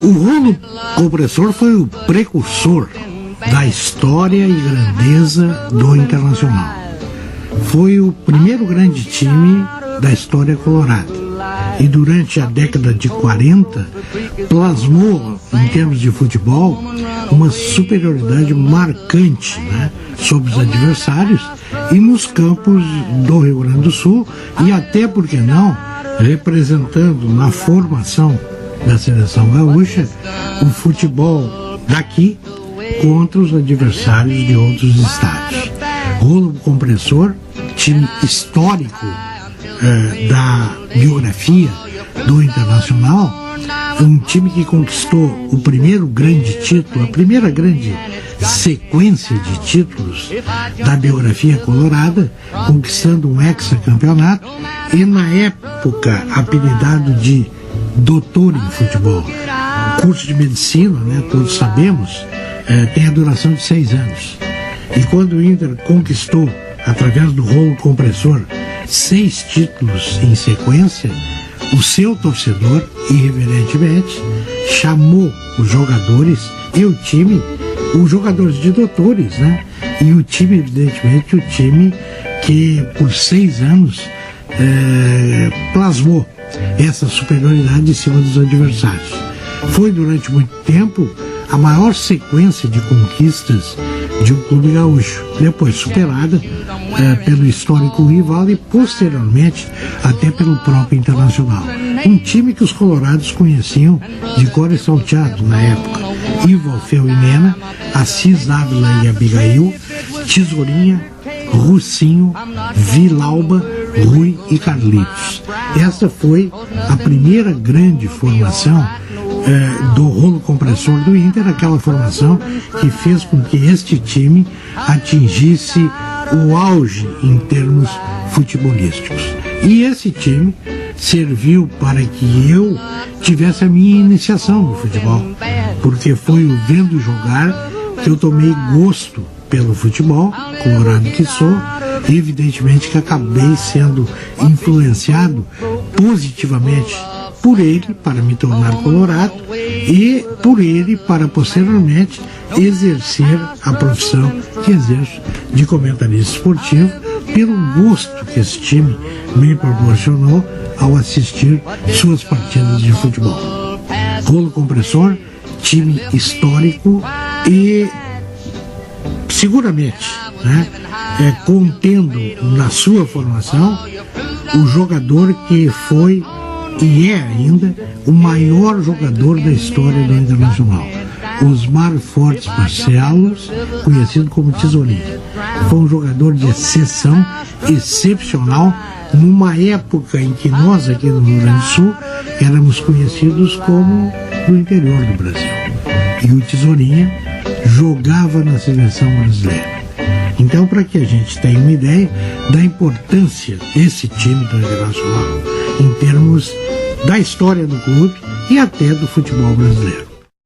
O rolo compressor foi o precursor da história e grandeza do Internacional. Foi o primeiro grande time da história colorada. E durante a década de 40, plasmou, em termos de futebol, uma superioridade marcante, sobre os adversários e nos campos do Rio Grande do Sul e até, por que não, representando na formação da seleção gaúcha o futebol daqui contra os adversários de outros estados. Rolo compressor, time histórico da biografia do Internacional, um time que conquistou o primeiro grande título, a primeira grande sequência de títulos da biografia colorada, conquistando um hexacampeonato e na época apelidado de doutor em futebol. O curso de medicina, todos sabemos, tem a duração de 6 anos. E quando o Inter conquistou, através do rolo compressor, 6 títulos em sequência, o seu torcedor, irreverentemente, chamou os jogadores e o time, os jogadores de doutores, e o time, evidentemente, o time que por 6 anos plasmou essa superioridade em cima dos adversários. Foi durante muito tempo a maior sequência de conquistas de um clube gaúcho, depois superada pelo histórico rival e posteriormente até pelo próprio Internacional. Um time que os colorados conheciam de cor e salteado na época: Ivo, Alfeu e Mena, Assis, Ávila e Abigail, Tesourinha, Russinho, Vilauba, Rui e Carlitos. Essa foi a primeira grande formação do rolo compressor do Inter, aquela formação que fez com que este time atingisse o auge em termos futebolísticos. E esse time serviu para que eu tivesse a minha iniciação no futebol, porque foi o vendo jogar que eu tomei gosto pelo futebol, colorado que sou, e evidentemente que acabei sendo influenciado positivamente por ele para me tornar colorado e por ele para posteriormente exercer a profissão que exerço de comentarista esportivo, pelo gosto que esse time me proporcionou ao assistir suas partidas de futebol. Rolo compressor, time histórico e seguramente contendo na sua formação o jogador que foi e é ainda o maior jogador da história do Internacional, Osmar Fortes Barcelos, conhecido como Tesourinha. Foi um jogador de exceção, excepcional, numa época em que nós aqui no Rio Grande do Sul éramos conhecidos como do interior do Brasil. E o Tesourinha jogava na seleção brasileira. Então, para que a gente tenha uma ideia da importância desse time do Internacional em termos da história do clube e até do futebol brasileiro.